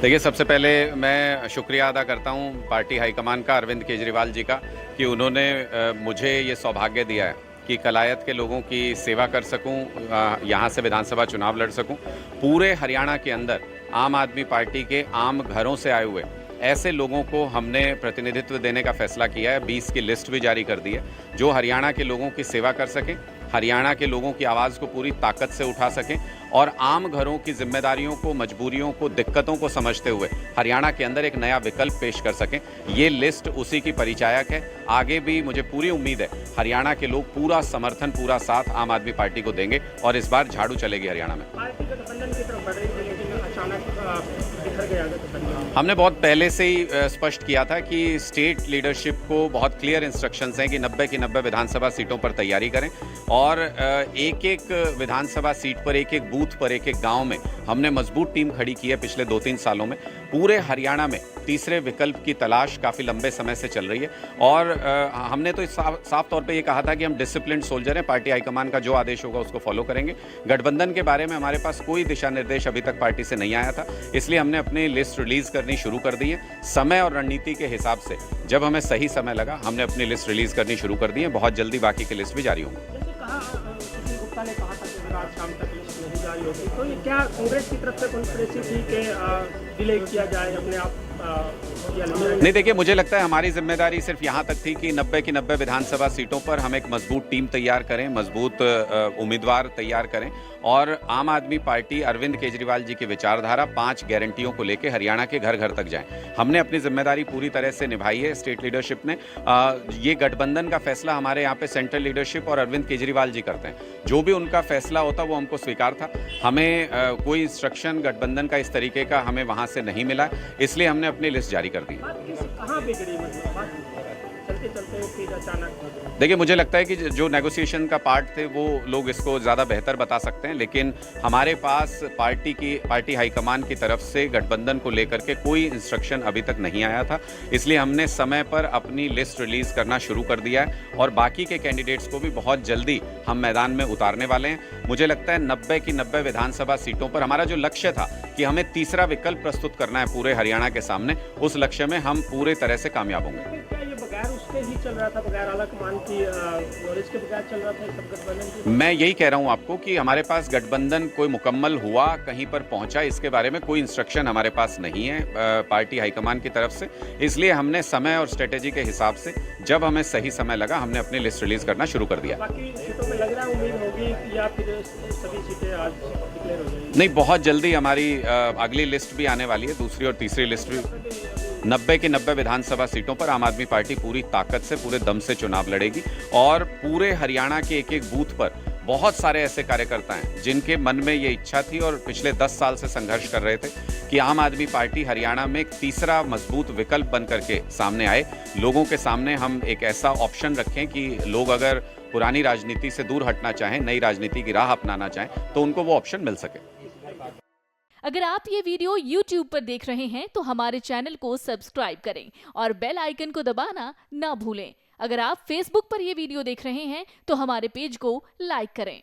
देखिए, सबसे पहले मैं शुक्रिया अदा करता हूँ पार्टी हाईकमान का, अरविंद केजरीवाल जी का, कि उन्होंने मुझे ये सौभाग्य दिया है कि कलायत के लोगों की सेवा कर सकूँ, यहाँ से विधानसभा चुनाव लड़ सकूँ। पूरे हरियाणा के अंदर आम आदमी पार्टी के आम घरों से आए हुए ऐसे लोगों को हमने प्रतिनिधित्व देने का फैसला किया है। 20 की लिस्ट भी जारी कर दी है, जो हरियाणा के लोगों की सेवा कर सकें, हरियाणा के लोगों की आवाज़ को पूरी ताकत से उठा सकें और आम घरों की जिम्मेदारियों को, मजबूरियों को, दिक्कतों को समझते हुए हरियाणा के अंदर एक नया विकल्प पेश कर सकें। ये लिस्ट उसी की परिचायक है। आगे भी मुझे पूरी उम्मीद है हरियाणा के लोग पूरा समर्थन, पूरा साथ आम आदमी पार्टी को देंगे और इस बार झाड़ू चलेगी हरियाणा में। पार्टी गठबंधन की तरफ बढ़ रही थी, लेकिन अचानक बिखर गया गठबंधन। हमने बहुत पहले से ही स्पष्ट किया था कि स्टेट लीडरशिप को बहुत क्लियर इंस्ट्रक्शंस हैं कि 90 की 90 विधानसभा सीटों पर तैयारी करें और एक एक विधानसभा सीट पर, एक एक बूथ पर, एक एक गांव में हमने मजबूत टीम खड़ी की है। पिछले 2-3 सालों में पूरे हरियाणा में तीसरे विकल्प की तलाश काफ़ी लंबे समय से चल रही है और हमने तो साफ तौर पे ये कहा था कि हम डिसिप्लिन्ड सोल्जर हैं, पार्टी हाईकमान का जो आदेश होगा उसको फॉलो करेंगे। गठबंधन के बारे में हमारे पास कोई दिशा निर्देश अभी तक पार्टी से नहीं आया था, इसलिए हमने अपनी लिस्ट रिलीज़ करनी शुरू कर दी है। समय और रणनीति के हिसाब से जब हमें सही समय लगा, हमने अपनी लिस्ट रिलीज़ करनी शुरू कर दी है। बहुत जल्दी बाकी की लिस्ट भी जारी होंगी। जैसे कहा, सुशील गुप्ता ने कहा था कि अगर आज शाम तक लिस्ट नहीं जारी होगी, तो ये क्या कांग्रेस की तरफ से कॉन्स्पिरेसी थी कि डिले किया जाए अपने आप? नहीं, देखिए, मुझे लगता है हमारी जिम्मेदारी सिर्फ यहाँ तक थी कि 90 की 90 विधानसभा सीटों पर हम एक मजबूत टीम तैयार करें, मजबूत उम्मीदवार तैयार करें और आम आदमी पार्टी, अरविंद केजरीवाल जी की विचारधारा 5 गारंटियों को लेकर हरियाणा के घर घर तक जाएं। हमने अपनी जिम्मेदारी पूरी तरह से निभाई है स्टेट लीडरशिप ने। ये गठबंधन का फैसला हमारे यहाँ पे सेंट्रल लीडरशिप और अरविंद केजरीवाल जी करते हैं। जो भी उनका फैसला होता वो हमको स्वीकार था। हमें कोई इंस्ट्रक्शन गठबंधन का इस तरीके का हमें वहाँ से नहीं मिला, इसलिए हमने अपनी लिस्ट जारी कर दी। कहाँ बिगड़ी, मतलब चलते चलते फिर अचानक? देखिए, मुझे लगता है कि जो नेगोशिएशन का पार्ट थे वो लोग इसको ज़्यादा बेहतर बता सकते हैं, लेकिन हमारे पास पार्टी हाईकमान की तरफ से गठबंधन को लेकर के कोई इंस्ट्रक्शन अभी तक नहीं आया था, इसलिए हमने समय पर अपनी लिस्ट रिलीज़ करना शुरू कर दिया है और बाकी के कैंडिडेट्स को भी बहुत जल्दी हम मैदान में उतारने वाले हैं। मुझे लगता है 90 की 90 विधानसभा सीटों पर हमारा जो लक्ष्य था कि हमें तीसरा विकल्प प्रस्तुत करना है पूरे हरियाणा के सामने, उस लक्ष्य में हम पूरे तरह से कामयाब होंगे। क्या ये बगैर उसके ही चल रहा था, बगैर आलाकमान की नॉलेज के बगैर चल रहा था सब गठबंधन की? मैं यही कह रहा हूं आपको कि हमारे पास गठबंधन कोई मुकम्मल हुआ, कहीं पर पहुंचा, इसके बारे में कोई इंस्ट्रक्शन हमारे पास नहीं है पार्टी हाईकमान की तरफ से। इसलिए हमने समय और स्ट्रेटेजी के हिसाब से जब हमें सही समय लगा, हमने अपनी लिस्ट रिलीज करना शुरू कर दिया। बाकी सीटों में लग रहा है उम्मीद होगी या फिर सभी सीटें आज डिक्लेयर हो जाएंगी? नहीं, बहुत जल्दी हमारी अगली लिस्ट भी आने वाली है, दूसरी और तीसरी लिस्ट भी। 90 की 90 विधानसभा सीटों पर आम आदमी पार्टी पूरी ताकत से, पूरे दम से चुनाव लड़ेगी और पूरे हरियाणा के एक एक बूथ पर बहुत सारे ऐसे कार्यकर्ता हैं जिनके मन में ये इच्छा थी और पिछले 10 साल से संघर्ष कर रहे थे कि आम आदमी पार्टी हरियाणा में एक तीसरा मजबूत विकल्प बन करके सामने आए। लोगों के सामने हम एक ऐसा ऑप्शन रखें कि लोग अगर पुरानी राजनीति से दूर हटना चाहें, नई राजनीति की राह अपनाना चाहें, तो उनको वो ऑप्शन मिल सके। अगर आप ये वीडियो YouTube पर देख रहे हैं तो हमारे चैनल को सब्सक्राइब करें और बेल आइकन को दबाना ना भूलें। अगर आप Facebook पर ये वीडियो देख रहे हैं तो हमारे पेज को लाइक करें।